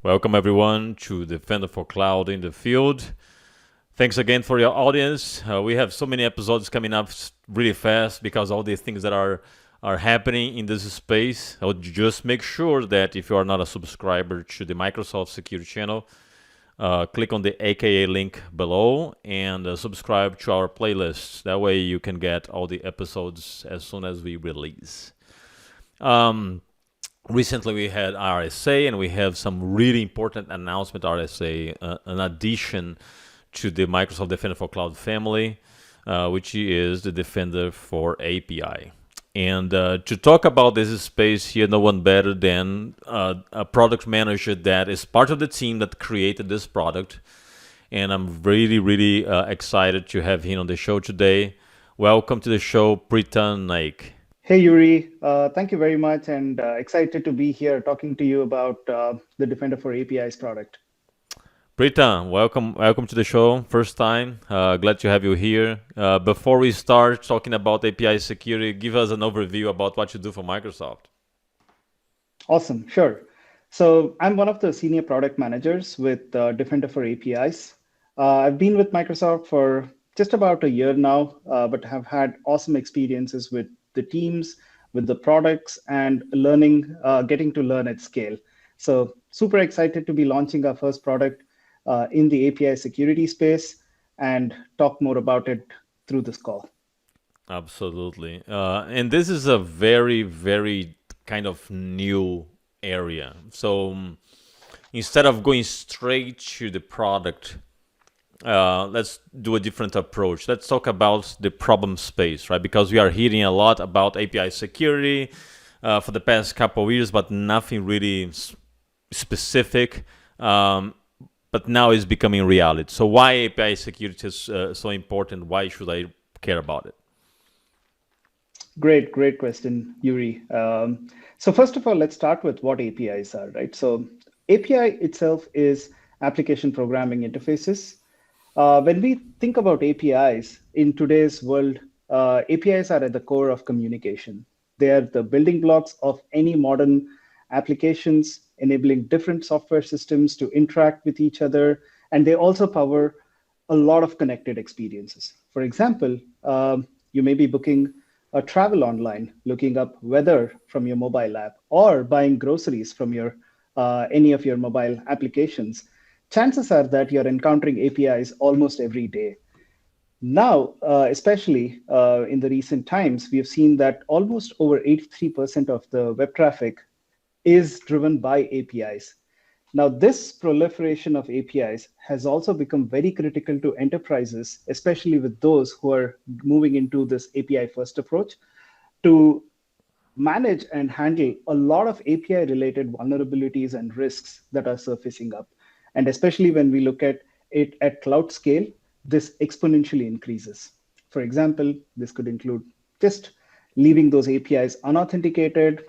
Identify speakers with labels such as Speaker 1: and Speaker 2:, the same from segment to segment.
Speaker 1: Welcome everyone to Defender for Cloud in the Field. Thanks again for your audience. We have so many episodes coming up really fast because all these things that are happening in this space. I would just make sure that if you are not a subscriber to the Microsoft Security channel, click on the AKA link below and subscribe to our playlist. That way you can get all the episodes as soon as we release. Recently we had RSA and we have some really important announcement RSA, an addition to the Microsoft Defender for Cloud family, which is the Defender for API. And to talk about this space here, no one better than a product manager that is part of the team that created this product. And I'm really, really excited to have him on the show today. Welcome to the show, Preetham Naik.
Speaker 2: Hey, Yuri. Thank you very much, and excited to be here talking to you about the Defender for APIs product.
Speaker 1: Preetham, welcome to the show. First time. Glad to have you here. Before we start talking about API security, give us an overview about what you do for Microsoft.
Speaker 2: Awesome, sure. So I'm one of the senior product managers with Defender for APIs. I've been with Microsoft for just about a year now, but have had awesome experiences with the teams, with the products, and getting to learn at scale. So super excited to be launching our first product in the API security space and talk more about it through this call.
Speaker 1: Absolutely. And this is a very, very kind of new area. So instead of going straight to the product, let's do a different approach. Let's talk about the problem space, right? Because we are hearing a lot about API security for the past couple of years, but nothing really specific. But now it's becoming reality. So why API security is so important? Why should I care about it?
Speaker 2: Great question, Yuri. So first of all, let's start with what APIs are, right? So API itself is application programming interfaces. When we think about APIs in today's world, APIs are at the core of communication. They are the building blocks of any modern applications, enabling different software systems to interact with each other. And they also power a lot of connected experiences. For example, you may be booking a travel online, looking up weather from your mobile app, or buying groceries from any of your mobile applications. Chances are that you're encountering APIs almost every day. Now, especially in the recent times, we have seen that almost over 83% of the web traffic is driven by APIs. Now, this proliferation of APIs has also become very critical to enterprises, especially with those who are moving into this API first approach, to manage and handle a lot of API related vulnerabilities and risks that are surfacing up. And especially when we look at it at cloud scale, this exponentially increases. For example, this could include just leaving those APIs unauthenticated.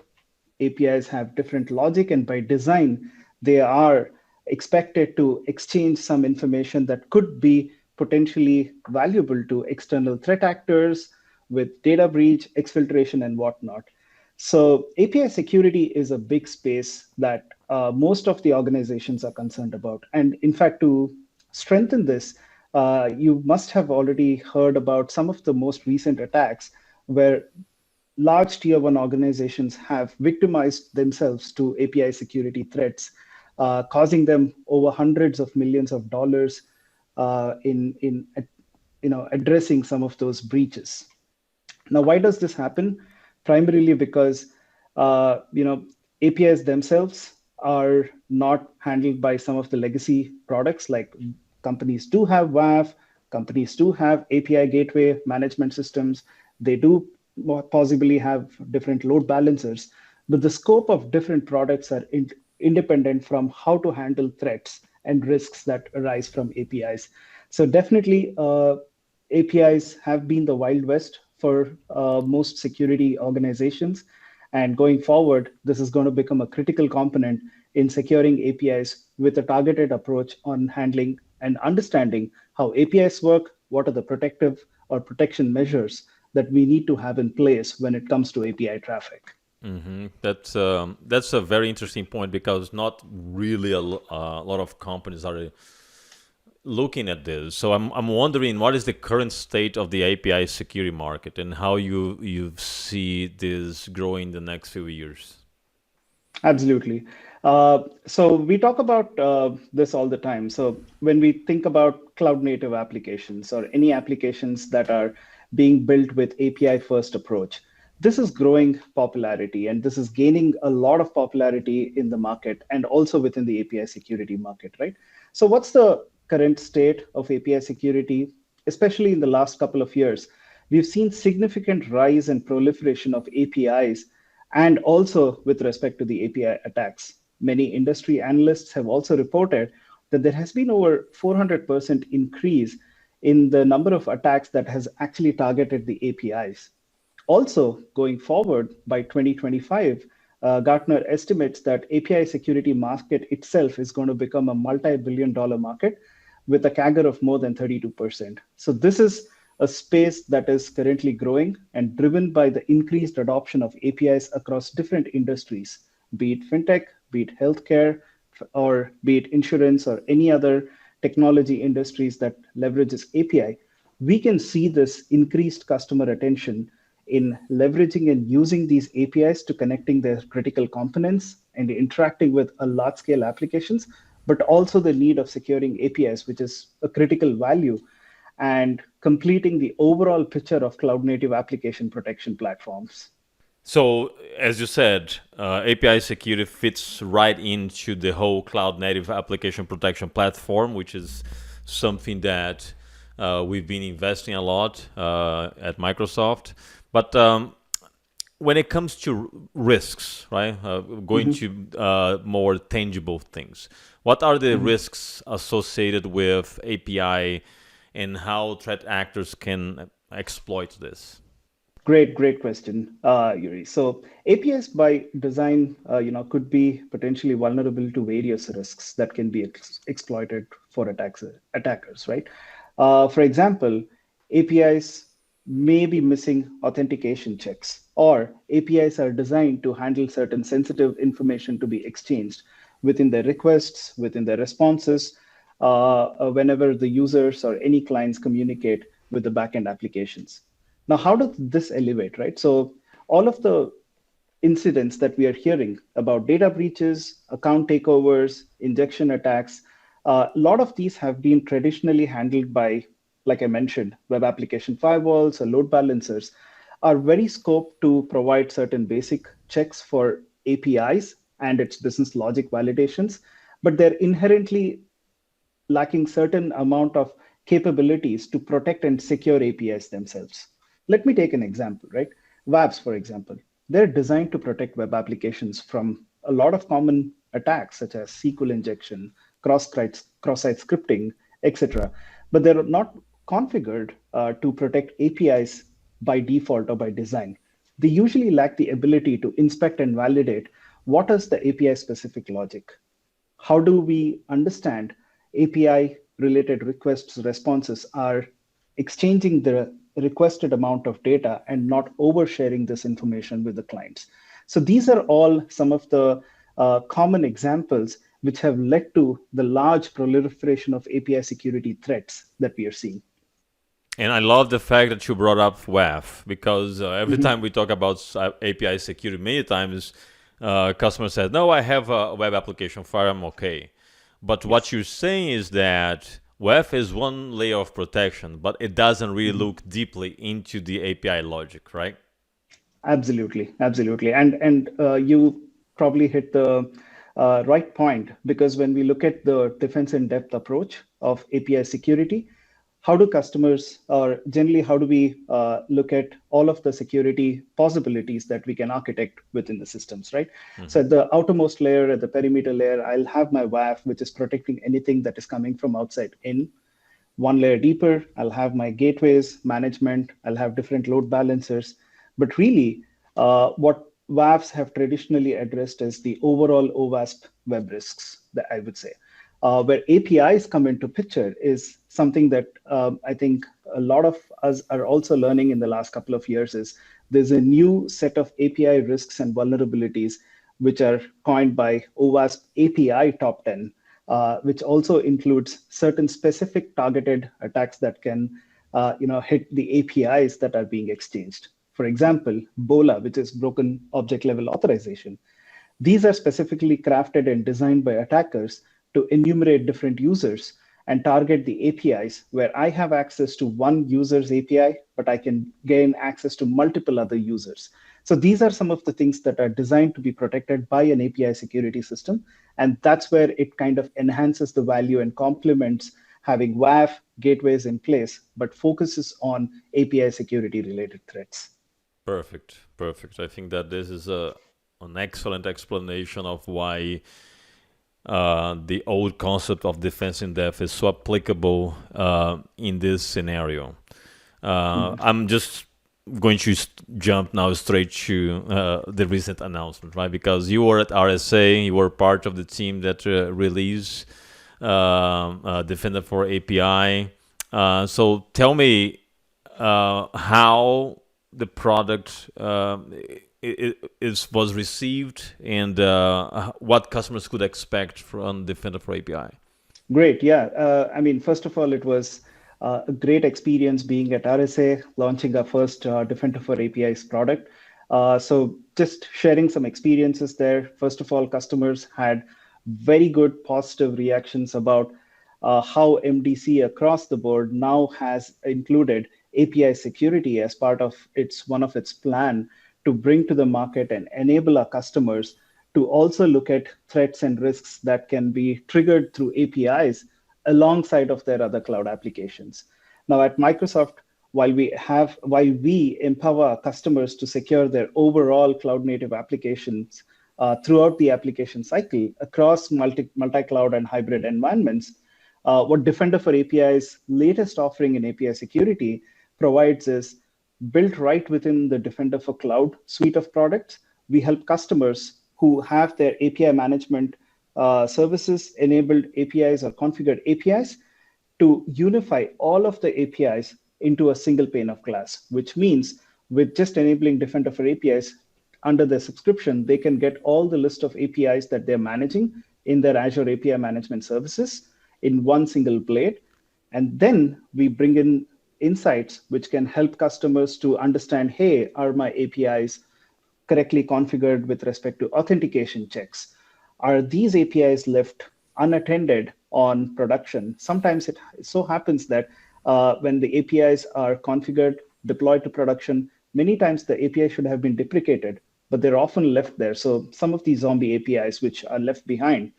Speaker 2: APIs have different logic, and by design, they are expected to exchange some information that could be potentially valuable to external threat actors with data breach, exfiltration, and whatnot. So API security is a big space that most of the organizations are concerned about. And in fact, to strengthen this, you must have already heard about some of the most recent attacks where large tier one organizations have victimized themselves to API security threats, causing them over hundreds of millions of dollars in addressing some of those breaches. Now, why does this happen? Primarily because APIs themselves are not handled by some of the legacy products. Like companies do have WAF, companies do have API gateway management systems. They do possibly have different load balancers, but the scope of different products are independent from how to handle threats and risks that arise from APIs. So definitely APIs have been the Wild West for most security organizations. And going forward, this is going to become a critical component in securing APIs with a targeted approach on handling and understanding how APIs work, what are the protective or protection measures that we need to have in place when it comes to API traffic.
Speaker 1: That's a very interesting point because not really a lot of companies are looking at this. So I'm wondering what is the current state of the API security market and how you see this growing the next few years.
Speaker 2: Absolutely. So we talk about this all the time. So when we think about cloud native applications or any applications that are being built with API first approach, this is growing popularity and this is gaining a lot of popularity in the market and also within the API security market, right? So what's the current state of API security, especially in the last couple of years? We've seen significant rise and proliferation of APIs and also with respect to the API attacks. Many industry analysts have also reported that there has been over 400% increase in the number of attacks that has actually targeted the APIs. Also, going forward by 2025, Gartner estimates that API security market itself is going to become a multi-billion dollar market with a CAGR of more than 32%. So this is a space that is currently growing and driven by the increased adoption of APIs across different industries, be it fintech, be it healthcare, or be it insurance or any other technology industries that leverages API. We can see this increased customer attention in leveraging and using these APIs to connecting their critical components and interacting with a large scale applications, but also the need of securing APIs, which is a critical value, and completing the overall picture of cloud native application protection platforms.
Speaker 1: So, as you said, API security fits right into the whole cloud native application protection platform, which is something that we've been investing a lot at Microsoft. But when it comes to risks, right, going
Speaker 2: Mhm,
Speaker 1: to more tangible things, what are the
Speaker 2: mhm.
Speaker 1: risks associated with API and how threat actors can exploit this?
Speaker 2: Great question, Yuri. So APIs by design, could be potentially vulnerable to various risks that can be exploited for attackers, right? For example, APIs may be missing authentication checks, or APIs are designed to handle certain sensitive information to be exchanged within the requests, within the responses, whenever the users or any clients communicate with the backend applications. Now, how does this elevate, right? So, all of the incidents that we are hearing about data breaches, account takeovers, injection attacks, a lot of these have been traditionally handled by, like I mentioned, web application firewalls or load balancers are very scoped to provide certain basic checks for APIs and its business logic validations, but they're inherently lacking certain amount of capabilities to protect and secure APIs themselves. Let me take an example, right? WABs, for example, they're designed to protect web applications from a lot of common attacks such as SQL injection, cross-site scripting, etc. But they're not configured to protect APIs by default or by design. They usually lack the ability to inspect and validate what is the API specific logic. How do we understand API related requests responses are exchanging the requested amount of data and not oversharing this information with the clients? So these are all some of the common examples which have led to the large proliferation of API security threats that we are seeing.
Speaker 1: And I love the fact that you brought up WAF because every
Speaker 2: Mhm.
Speaker 1: time we talk about API security, many times customers say, "No, I have a web application file, I'm okay." But what
Speaker 2: Yes.
Speaker 1: you're saying is that WAF is one layer of protection, but it doesn't really
Speaker 2: Mhm.
Speaker 1: look deeply into the API logic, right?
Speaker 2: Absolutely, absolutely, and you probably hit the right point because when we look at the defense in depth approach of API security, how do customers, or generally, how do we look at all of the security possibilities that we can architect within the systems, right? So
Speaker 1: Hmm.
Speaker 2: at the outermost layer, at the perimeter layer, I'll have my WAF, which is protecting anything that is coming from outside in. One layer deeper, I'll have my gateways management, I'll have different load balancers. But really, what WAFs have traditionally addressed is the overall OWASP web risks, that I would say. Where APIs come into picture is something that I think a lot of us are also learning in the last couple of years is there's a new set of API risks and vulnerabilities which are coined by OWASP API Top 10, which also includes certain specific targeted attacks that can hit the APIs that are being exchanged. For example, BOLA, which is broken object level authorization. These are specifically crafted and designed by attackers to enumerate different users and target the APIs where I have access to one user's API, but I can gain access to multiple other users. So these are some of the things that are designed to be protected by an API security system. And that's where it kind of enhances the value and complements having WAF gateways in place, but focuses on API security related threats.
Speaker 1: Perfect, perfect. I think that this is an excellent explanation of why the old concept of defense in depth is so applicable in this scenario. I'm just going to jump now straight to the recent announcement, right? Because you were at RSA, you were part of the team that released Defender for API. So tell me how the product was received and what customers could expect from Defender for API.
Speaker 2: Great. Yeah. I mean, first of all, it was a great experience being at RSA, launching our first Defender for APIs product. So just sharing some experiences there. First of all, customers had very good positive reactions about how MDC across the board now has included API security as part of one of its plan to bring to the market and enable our customers to also look at threats and risks that can be triggered through APIs alongside of their other cloud applications. Now at Microsoft, while we empower our customers to secure their overall cloud native applications throughout the application cycle across multi-cloud and hybrid environments, what Defender for API's latest offering in API security provides is built right within the Defender for Cloud suite of products. We help customers who have their API management services enabled APIs or configured APIs to unify all of the APIs into a single pane of glass, which means with just enabling Defender for APIs under their subscription, they can get all the list of APIs that they're managing in their Azure API management services in one single blade. And then we bring in insights which can help customers to understand, hey, are my APIs correctly configured with respect to authentication checks? Are these APIs left unattended on production? Sometimes it so happens that when the APIs are configured, deployed to production, many times the API should have been deprecated, but they're often left there. So some of these zombie APIs which are left behind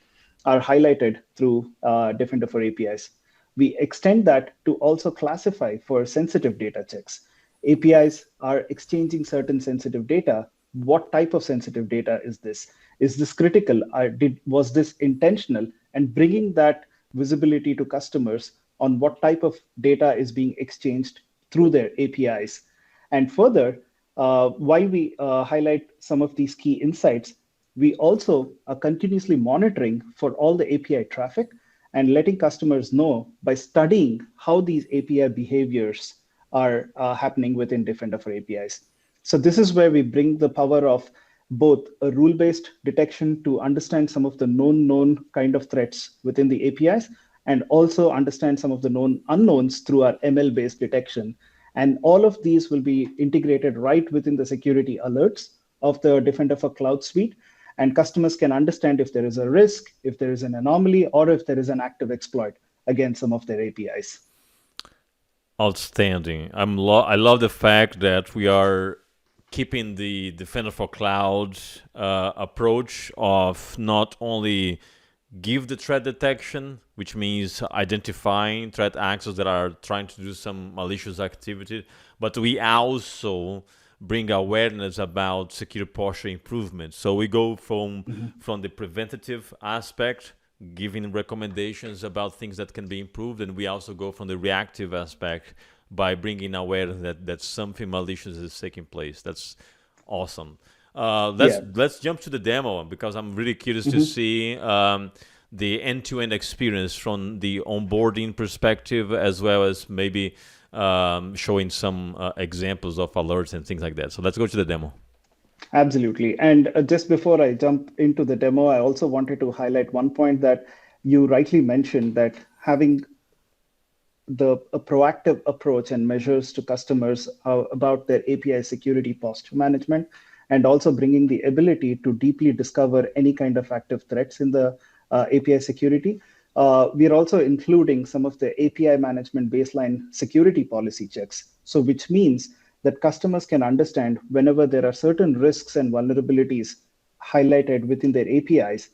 Speaker 2: are highlighted through Defender for APIs. We extend that to also classify for sensitive data checks. APIs are exchanging certain sensitive data. What type of sensitive data is this? Is this critical? Was this intentional? And bringing that visibility to customers on what type of data is being exchanged through their APIs. And further, while we highlight some of these key insights, we also are continuously monitoring for all the API traffic and letting customers know by studying how these API behaviors are happening within Defender for APIs. So this is where we bring the power of both a rule-based detection to understand some of the known kind of threats within the APIs, and also understand some of the known unknowns through our ML-based detection. And all of these will be integrated right within the security alerts of the Defender for Cloud suite. And customers can understand if there is a risk, if there is an anomaly, or if there is an active exploit against some of their APIs.
Speaker 1: Outstanding. I love the fact that we are keeping the Defender for Cloud approach of not only give the threat detection, which means identifying threat actors that are trying to do some malicious activity, but we also bring awareness about security posture improvement. So we go from the preventative aspect, giving recommendations about things that can be improved, and we also go from the reactive aspect by bringing awareness that something malicious is taking place. That's awesome. Let's jump to the demo because I'm really curious to see the end-to-end experience from the onboarding perspective, as well as maybe showing some examples of alerts and things like that. So let's go to the demo.
Speaker 2: Absolutely. And just before I jump into the demo, I also wanted to highlight one point that you rightly mentioned, that having a proactive approach and measures to customers about their API security posture management, and also bringing the ability to deeply discover any kind of active threats in the API security. We are also including some of the API management baseline security policy checks. So which means that customers can understand whenever there are certain risks and vulnerabilities highlighted within their APIs,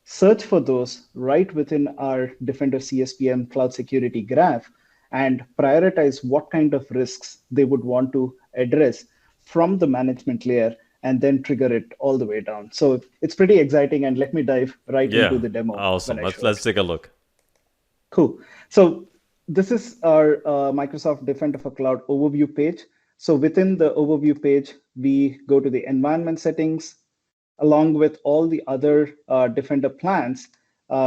Speaker 2: search for those right within our Defender CSPM cloud security graph, and prioritize what kind of risks they would want to address from the management layer, and then trigger it all the way down. So it's pretty exciting, and let me dive right into
Speaker 1: Yeah,
Speaker 2: the demo when
Speaker 1: awesome.
Speaker 2: I
Speaker 1: Let's
Speaker 2: show it.
Speaker 1: let's take a look.
Speaker 2: Cool. So this is our Microsoft Defender for Cloud overview page. So within the overview page, we go to the environment settings. Along with all the other Defender plans,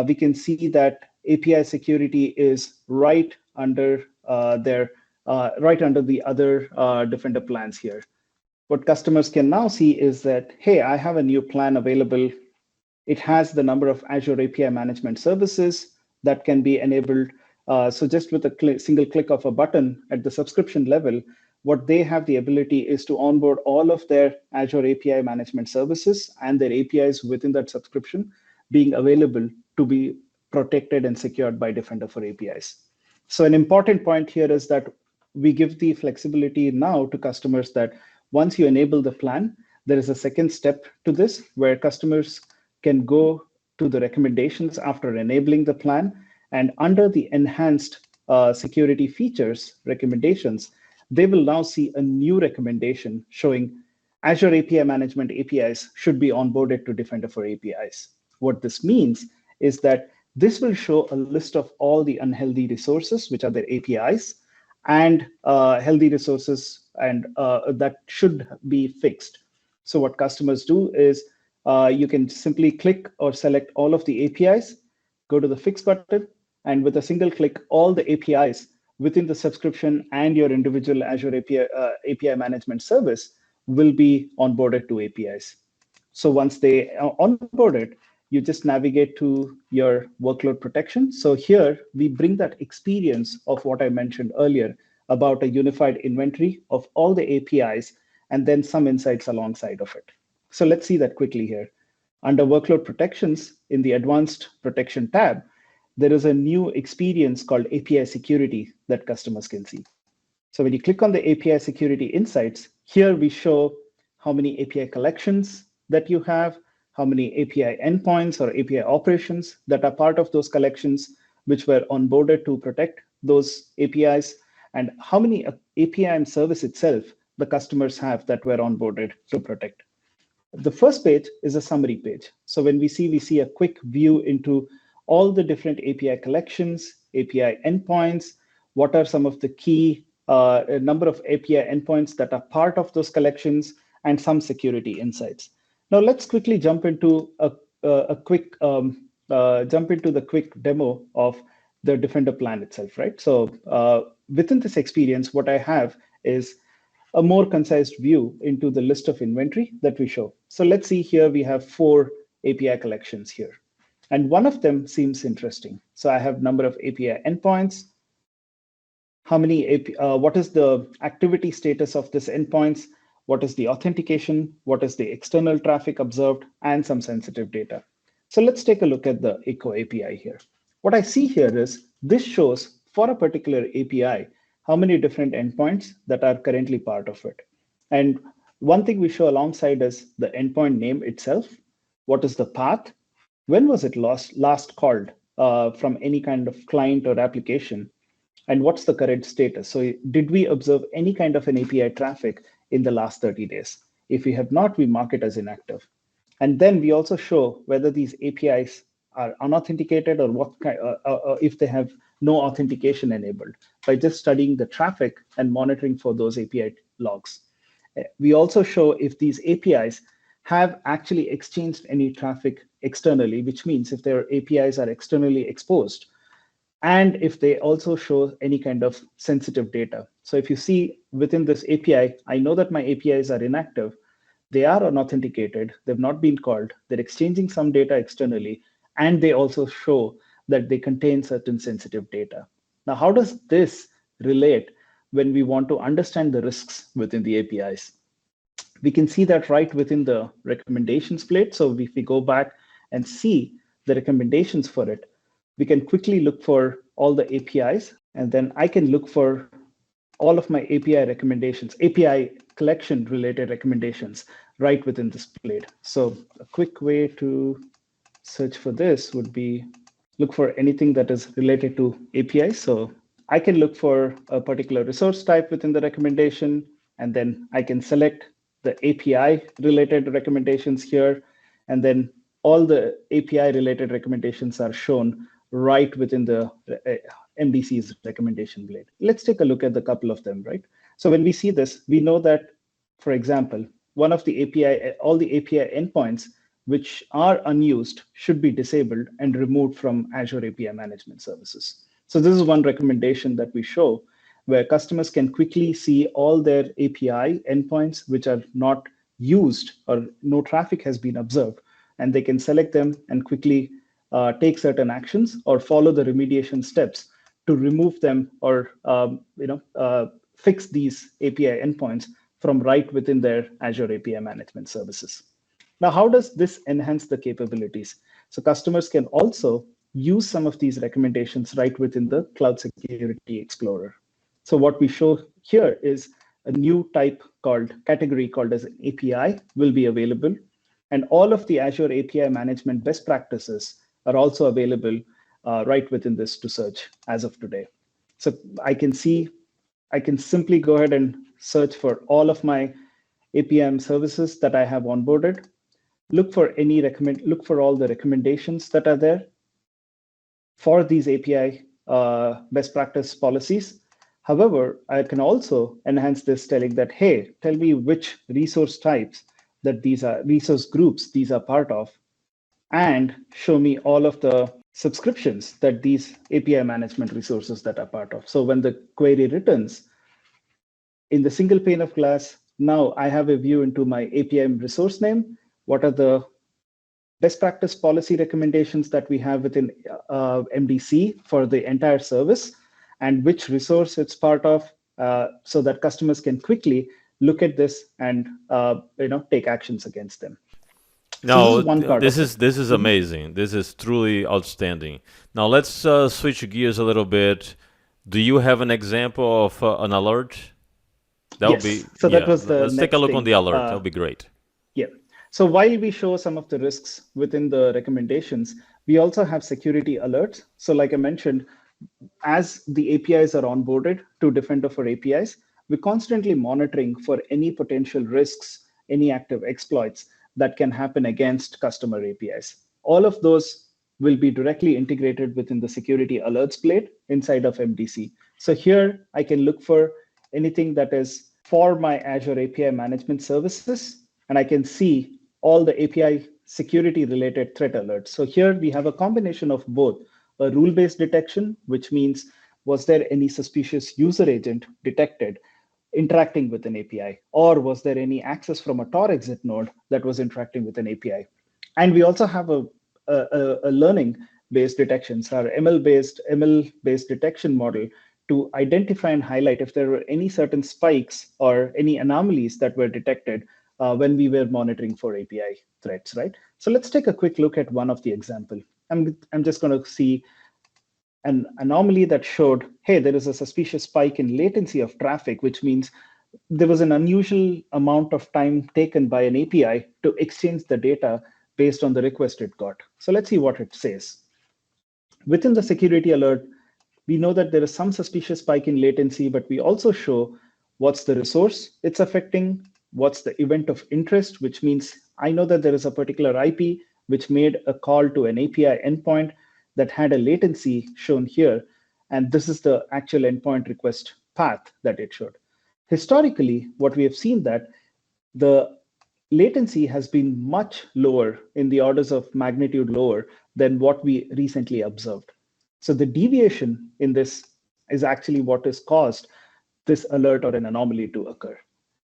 Speaker 2: we can see that API security is right under right under the other Defender plans here. What customers can now see is that, hey, I have a new plan available. It has the number of Azure API management services that can be enabled. So just with a single click of a button at the subscription level, what they have the ability is to onboard all of their Azure API management services and their APIs within that subscription being available to be protected and secured by Defender for APIs. So an important point here is that we give the flexibility now to customers that once you enable the plan, there is a second step to this where customers can go to the recommendations after enabling the plan, and under the enhanced security features recommendations, they will now see a new recommendation showing Azure API management APIs should be onboarded to Defender for APIs. What this means is that this will show a list of all the unhealthy resources, which are their APIs, and healthy resources, and that should be fixed. So what customers do is you can simply click or select all of the APIs, go to the fix button, and with a single click, all the APIs within the subscription and your individual Azure API management service will be onboarded to APIs. So once they are onboarded, you just navigate to your workload protection. So here we bring that experience of what I mentioned earlier about a unified inventory of all the APIs and then some insights alongside of it. So let's see that quickly here. Under workload protections in the advanced protection tab, there is a new experience called API security that customers can see. So when you click on the API security insights, here we show how many API collections that you have, how many API endpoints or API operations that are part of those collections, which were onboarded to protect those APIs, and how many API and service itself the customers have that were onboarded to protect. The first page is a summary page. So when we see a quick view into all the different API collections, API endpoints, what are some of the key number of API endpoints that are part of those collections, and some security insights. Now let's quickly jump into a quick jump into the quick demo of the Defender plan itself, right? So within this experience, what I have is a more concise view into the list of inventory that we show. So let's see here, we have 4 API collections here. And one of them seems interesting. So I have number of API endpoints, how many what is the activity status of this endpoints, what is the authentication, what is the external traffic observed, and some sensitive data. So let's take a look at the Echo API here. What I see here is this shows for a particular API how many different endpoints that are currently part of it. And one thing we show alongside is the endpoint name itself. What is the path? When was it last called from any kind of client or application? And what's the current status? So did we observe any kind of an API traffic in the last 30 days? If we have not, we mark it as inactive. And then we also show whether these APIs are unauthenticated or if they have no authentication enabled by just studying the traffic and monitoring for those API logs. We also show if these APIs have actually exchanged any traffic externally, which means if their APIs are externally exposed, and if they also show any kind of sensitive data. So if you see within this API, I know that my APIs are inactive, they are unauthenticated, they've not been called, they're exchanging some data externally, and they also show that they contain certain sensitive data. Now, how does this relate when we want to understand the risks within the APIs? We can see that right within the recommendations plate. So if we go back and see the recommendations for it, we can quickly look for all the APIs, and then I can look for all of my API recommendations, API collection related recommendations right within this plate. So a quick way to search for this would be look for anything that is related to API. So I can look for a particular resource type within the recommendation, and then I can select the API related recommendations here. And then all the API related recommendations are shown right within the MDC's recommendation blade. Let's take a look at the couple of them, right? So when we see this, we know that, for example, one of the API, all the API endpoints which are unused should be disabled and removed from Azure API Management Services. So this is one recommendation that we show where customers can quickly see all their API endpoints which are not used or no traffic has been observed, and they can select them and quickly take certain actions or follow the remediation steps to remove them or fix these API endpoints from right within their Azure API Management Services. Now, how does this enhance the capabilities? So customers can also use some of these recommendations right within the Cloud Security Explorer. So what we show here is a new type called category called as an API will be available. And all of the Azure API management best practices are also available right within this to search as of today. So I can simply go ahead and search for all of my APM services that I have onboarded, look for all the recommendations that are there for these API best practice policies. However, I can also enhance this telling that, hey, tell me which resource types that these are resource groups these are part of, and show me all of the subscriptions that these API management resources that are part of. So when the query returns in the single pane of glass, now I have a view into my API resource name. What are the best practice policy recommendations that we have within MDC for the entire service, and which resource it's part of, so that customers can quickly look at this and take actions against them. So this
Speaker 1: Now,
Speaker 2: is one part
Speaker 1: this
Speaker 2: of it.
Speaker 1: is this is amazing. This is truly outstanding. Now let's switch gears a little bit. Do you have an example of an alert? That would
Speaker 2: Yes.
Speaker 1: be,
Speaker 2: So that
Speaker 1: yeah.
Speaker 2: was the
Speaker 1: Let's take a
Speaker 2: next
Speaker 1: look on
Speaker 2: thing.
Speaker 1: the alert. That would be great.
Speaker 2: Yeah. So while we show some of the risks within the recommendations, we also have security alerts. So like I mentioned, as the APIs are onboarded to Defender for APIs, we're constantly monitoring for any potential risks, any active exploits that can happen against customer APIs. All of those will be directly integrated within the security alerts plate inside of MDC. So here I can look for anything that is for my Azure API management services, and I can see all the API security related threat alerts. So here we have a combination of both a rule-based detection, which means was there any suspicious user agent detected interacting with an API, or was there any access from a Tor exit node that was interacting with an API? And we also have a learning-based detections, our ML-based detection model to identify and highlight if there were any certain spikes or any anomalies that were detected when we were monitoring for API threats, right? So let's take a quick look at one of the example. I'm just going to see an anomaly that showed, hey, there is a suspicious spike in latency of traffic, which means there was an unusual amount of time taken by an API to exchange the data based on the request it got. So let's see what it says. Within the security alert, we know that there is some suspicious spike in latency, but we also show what's the resource it's affecting, what's the event of interest, which means I know that there is a particular IP which made a call to an API endpoint that had a latency shown here. And this is the actual endpoint request path that it showed. Historically, what we have seen that the latency has been much lower, in the orders of magnitude lower than what we recently observed. So the deviation in this is actually what has caused this alert or an anomaly to occur.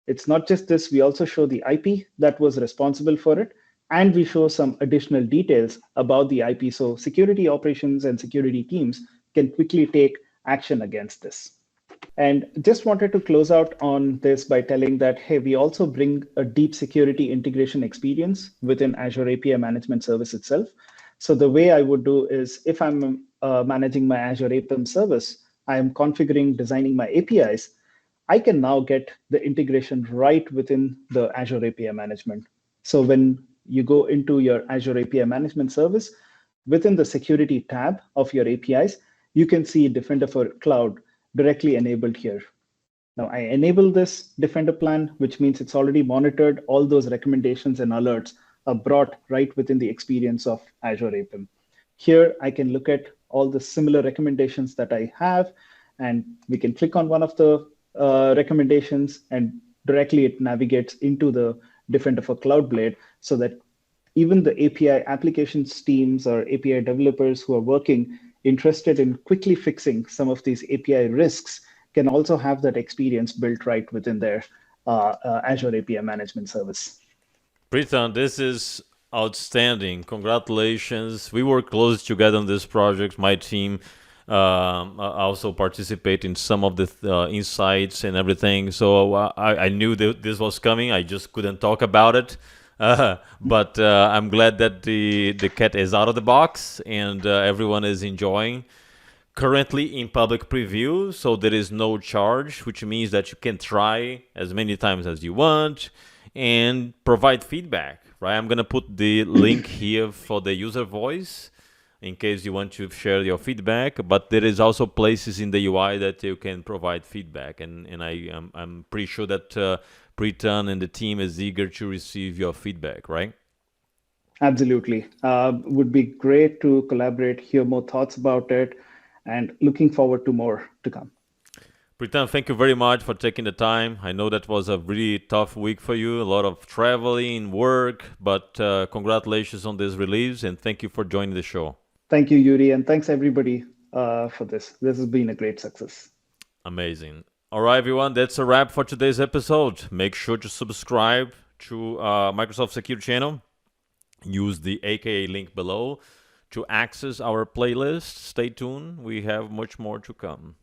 Speaker 2: It's not just this, we also show the IP that was responsible for it, and we show some additional details about the IP so security operations and security teams can quickly take action against this. And just wanted to close out on this by telling that, hey, we also bring a deep security integration experience within Azure API Management Service itself. So the way I would do is if I'm managing my Azure APM service, I am configuring, designing my APIs, I can now get the integration right within the Azure API management. So when you go into your Azure API management service, within the security tab of your APIs, you can see Defender for Cloud directly enabled here. Now I enable this Defender plan, which means it's already monitored. All those recommendations and alerts are brought right within the experience of Azure APM. Here I can look at all the similar recommendations that I have, and we can click on one of the recommendations, and directly it navigates into the Defender for Cloud Blade, so that even the API applications teams or API developers who are working interested in quickly fixing some of these API risks can also have that experience built right within their Azure API management service.
Speaker 1: Preetham, this is outstanding. Congratulations. We work close together on this project. My team also participate in some of the insights and everything. So I knew that this was coming. I just couldn't talk about it. But I'm glad that the cat is out of the box and everyone is enjoying. Currently in public preview, so there is no charge, which means that you can try as many times as you want and provide feedback, right? I'm gonna put the link here for the user voice in case you want to share your feedback, but there is also places in the UI that you can provide feedback, and I'm pretty sure that Preetham and the team is eager to receive your feedback, right?
Speaker 2: Absolutely. Would be great to collaborate, hear more thoughts about it, and looking forward to more to come.
Speaker 1: Preetham, thank you very much for taking the time. I know that was a really tough week for you, a lot of traveling, work, but congratulations on this release, and thank you for joining the show.
Speaker 2: Thank you, Yuri, and thanks everybody for this. This has been a great success.
Speaker 1: Amazing. All right, everyone, that's a wrap for today's episode. Make sure to subscribe to Microsoft Secure channel. Use the AKA link below to access our playlist. Stay tuned. We have much more to come.